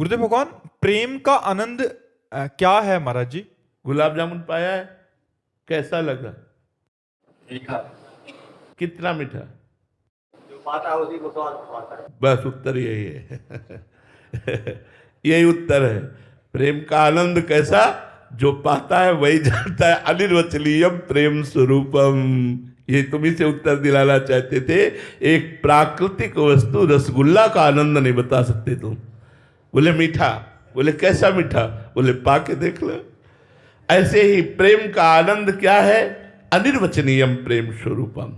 गुरुदेव भगवान, प्रेम का आनंद क्या है महाराज जी? गुलाब जामुन पाया है, कैसा लगा? मीठा। कितना मीठा? जो पाता है उसी को स्वाद पाता है। बस उत्तर यही है। यही उत्तर है। प्रेम का आनंद कैसा? जो पाता है वही जानता है। अनिर्वचनीयम प्रेम स्वरूपम। ये तुम्ही से उत्तर दिलाना चाहते थे। एक प्राकृतिक वस्तु रसगुल्ला का आनंद नहीं बता सकते तुम। बोले मीठा, बोले कैसा मीठा? बोले पा के देख लो। ऐसे ही प्रेम का आनंद क्या है? अनिर्वचनीयम प्रेम स्वरूपम।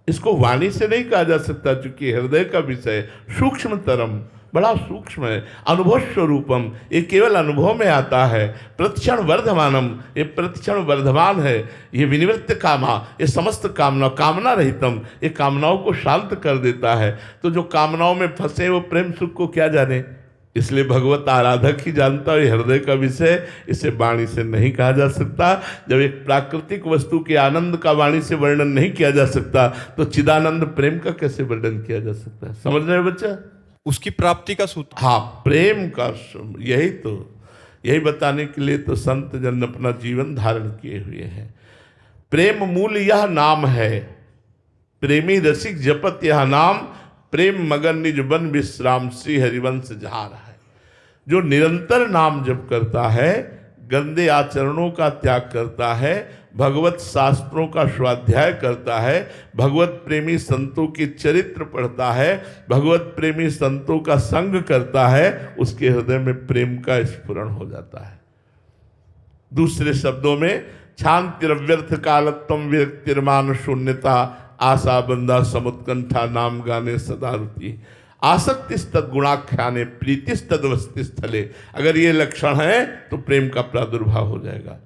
इसको वाणी से नहीं कहा जा सकता, चूंकि हृदय का विषय सूक्ष्मतरम, बड़ा सूक्ष्म है। अनुभव स्वरूपम, ये केवल अनुभव में आता है। प्रतिक्षण वर्धमानम, ये प्रतिक्षण वर्धमान है। ये विनिवृत्त कामा, ये समस्त कामना रहितम, ये कामनाओं को शांत कर देता है। तो जो कामनाओं में फंसे वो प्रेम सुख को क्या जाने? इसलिए भगवत आराधक ही जानता है हृदय का विषय। इसे वाणी से नहीं कहा जा सकता। जब एक प्राकृतिक वस्तु के आनंद का वाणी से वर्णन नहीं किया जा सकता, तो चिदानंद प्रेम का कैसे वर्णन किया जा सकता है? समझ रहे हो बच्चा? उसकी प्राप्ति का सूत्र। हाँ, प्रेम का यही बताने के लिए तो संत जन अपना जीवन धारण किए हुए हैं। प्रेम मूल यह नाम है, प्रेमी रसिक जपत यह नाम, प्रेम मगन निज बन विश्राम श्री हरिवंश जहार है। जो निरंतर नाम जप करता है, गंदे आचरणों का त्याग करता है, भगवत शास्त्रों का स्वाध्याय करता है, भगवत प्रेमी संतों के चरित्र पढ़ता है, भगवत प्रेमी संतों का संग करता है, उसके हृदय में प्रेम का स्फुरण हो जाता है। दूसरे शब्दों में, शांतिरव्यर्थ कालत्वम विरक्तिर्मान शून्यता, आशा बंदा समुत्कंठा नाम गाने सदा रुचि, आसक्तिस्तद गुणाख्याने प्रीतिस्तद वस्ति स्थले। अगर ये लक्षण है तो प्रेम का प्रादुर्भाव हो जाएगा।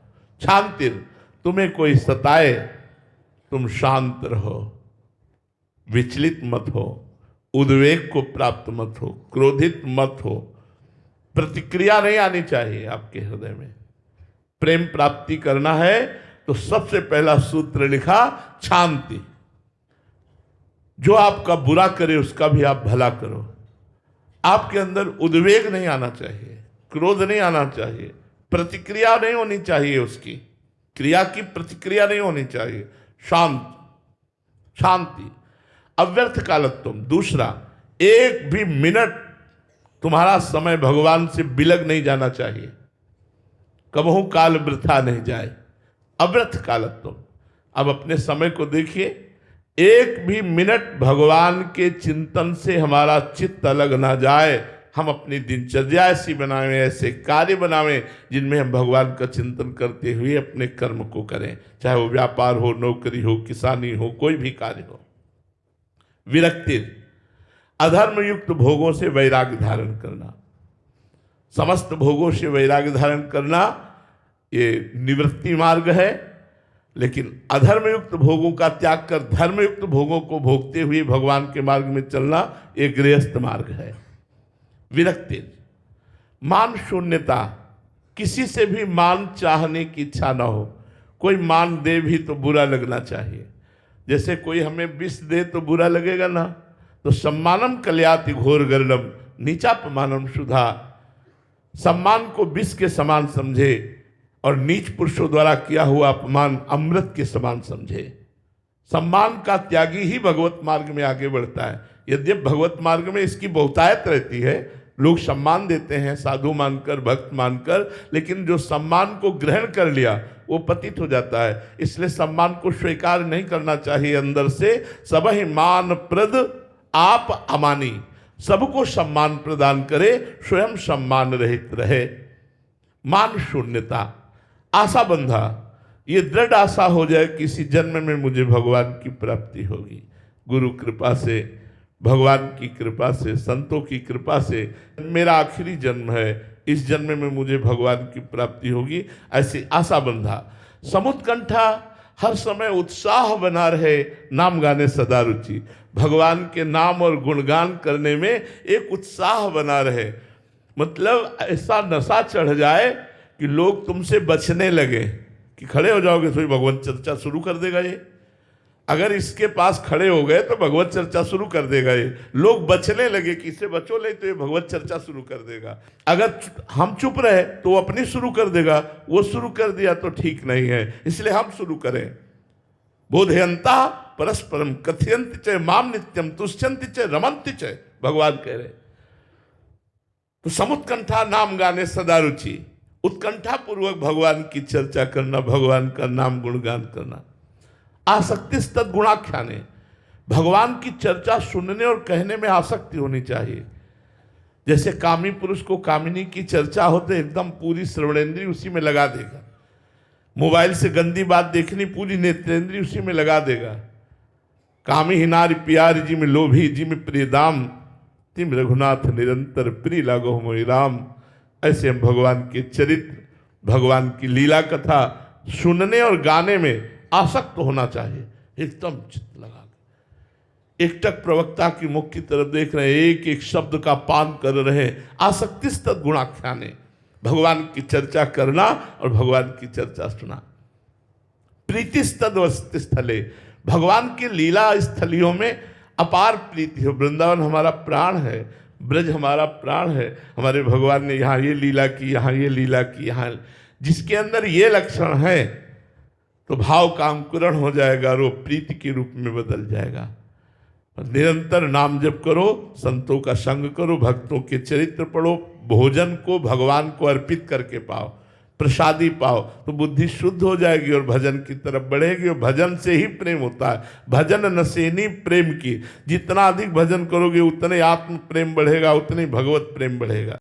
शांतिर, तुम्हें कोई सताए तुम शांत रहो, विचलित मत हो, उद्वेग को प्राप्त मत हो, क्रोधित मत हो। प्रतिक्रिया नहीं आनी चाहिए आपके हृदय में। प्रेम प्राप्ति करना है तो सबसे पहला सूत्र लिखा, शांति। जो आपका बुरा करे उसका भी आप भला करो। आपके अंदर उद्वेग नहीं आना चाहिए, क्रोध नहीं आना चाहिए, प्रतिक्रिया नहीं होनी चाहिए, उसकी क्रिया की प्रतिक्रिया नहीं होनी चाहिए। शांति, अव्यर्थ कालत्व। दूसरा, एक भी मिनट तुम्हारा समय भगवान से बिलग नहीं जाना चाहिए, कबहू काल वृथा नहीं जाए। अव्यर्थ कालत्व। अब अपने समय को देखिए, एक भी मिनट भगवान के चिंतन से हमारा चित्त अलग ना जाए। हम अपनी दिनचर्या ऐसी बनावें, ऐसे कार्य बनावें जिनमें हम भगवान का चिंतन करते हुए अपने कर्म को करें, चाहे वो व्यापार हो, नौकरी हो, किसानी हो, कोई भी कार्य हो। विरक्ति, अधर्म युक्त भोगों से वैराग्य धारण करना। समस्त भोगों से वैराग्य धारण करना ये निवृत्ति मार्ग है, लेकिन अधर्मयुक्त भोगों का त्याग कर धर्मयुक्त भोगों को भोगते हुए भगवान के मार्ग में चलना एक गृहस्थ मार्ग है। विरक्ति, मान शून्यता, किसी से भी मान चाहने की इच्छा ना हो। कोई मान दे भी तो बुरा लगना चाहिए। जैसे कोई हमें विष दे तो बुरा लगेगा ना। तो सम्मानम कल्याति घोर गर्णम नीचापमानम सुधा। सम्मान को विष के समान समझे और नीच पुरुषों द्वारा किया हुआ अपमान अमृत के समान समझे। सम्मान का त्यागी ही भगवत मार्ग में आगे बढ़ता है। यद्यपि भगवत मार्ग में इसकी बहुतायत रहती है, लोग सम्मान देते हैं साधु मानकर, भक्त मानकर, लेकिन जो सम्मान को ग्रहण कर लिया वो पतित हो जाता है। इसलिए सम्मान को स्वीकार नहीं करना चाहिए अंदर से। सबहि मान प्रद आप अमानी, सबको सम्मान प्रदान करे, स्वयं सम्मान रहित रहे। मान शून्यता, आशा बंधा, ये दृढ़ आशा हो जाए किसी जन्म में मुझे भगवान की प्राप्ति होगी। गुरु कृपा से, भगवान की कृपा से, संतों की कृपा से मेरा आखिरी जन्म है, इस जन्म में मुझे भगवान की प्राप्ति होगी, ऐसी आशा बंधा। समुत्कंठा, हर समय उत्साह बना रहे, नाम गाने सदा रुचि। भगवान के नाम और गुणगान करने में एक उत्साह बना रहे। मतलब ऐसा नशा चढ़ जाए कि लोग तुमसे बचने लगे, कि खड़े हो जाओगे तो भगवान चर्चा शुरू कर देगा ये। अगर इसके पास खड़े हो गए तो भगवत चर्चा शुरू कर देगा। ये लोग बचने लगे कि इसे बचो ले तो ये भगवत चर्चा शुरू कर देगा। अगर हम चुप रहे तो वो अपनी शुरू कर देगा। वो शुरू कर दिया तो ठीक नहीं है, इसलिए हम शुरू करें। बोधयंता परस्परम कथयंति च माम नित्यम तुष्यंति च रमंति च, भगवान कह रहे। तो समुत्कंठा नाम गाने सदा रुचि, उत्कंठा पूर्वक भगवान की चर्चा करना, भगवान का नाम गुणगान करना। आसक्ति तद गुणाख्याने, भगवान की चर्चा सुनने और कहने में आसक्ति होनी चाहिए। जैसे कामी पुरुष को कामिनी की चर्चा होते एकदम पूरी श्रवणेंद्री उसी में लगा देगा, मोबाइल से गंदी बात देखनी पूरी नेत्रेंद्री उसी में लगा देगा। कामी ही नारी प्यारी जी में लोभी जी में प्रिय दाम, तिम रघुनाथ निरंतर प्रिय लागो मोहि राम। ऐसे हम भगवान के चरित्र, भगवान की लीला कथा सुनने और गाने में आसक्त होना चाहिए, एकदम चित्त लगा के। एकटक प्रवक्ता की मुख की तरफ देख रहे हैं, एक एक शब्द का पान कर रहे हैं। आसक्ति तद गुणाख्याने, भगवान की चर्चा करना और भगवान की चर्चा सुना। प्रीति तद वसति स्थले, भगवान की लीला स्थलियों में अपार प्रीति हो। वृंदावन हमारा प्राण है, ब्रज हमारा प्राण है। हमारे भगवान ने यहाँ ये लीला की, यहाँ ये लीला की, यहाँ जिसके अंदर ये लक्षण है तो भाव का अंकुरण हो जाएगा और वो प्रीति के रूप में बदल जाएगा। निरंतर नाम जप करो, संतों का संग करो, भक्तों के चरित्र पढ़ो, भोजन को भगवान को अर्पित करके पाओ, प्रसादी पाओ, तो बुद्धि शुद्ध हो जाएगी और भजन की तरफ बढ़ेगी। और भजन से ही प्रेम होता है। भजन नसेनी प्रेम की, जितना अधिक भजन करोगे उतने आत्म प्रेम बढ़ेगा, उतने भगवत प्रेम बढ़ेगा।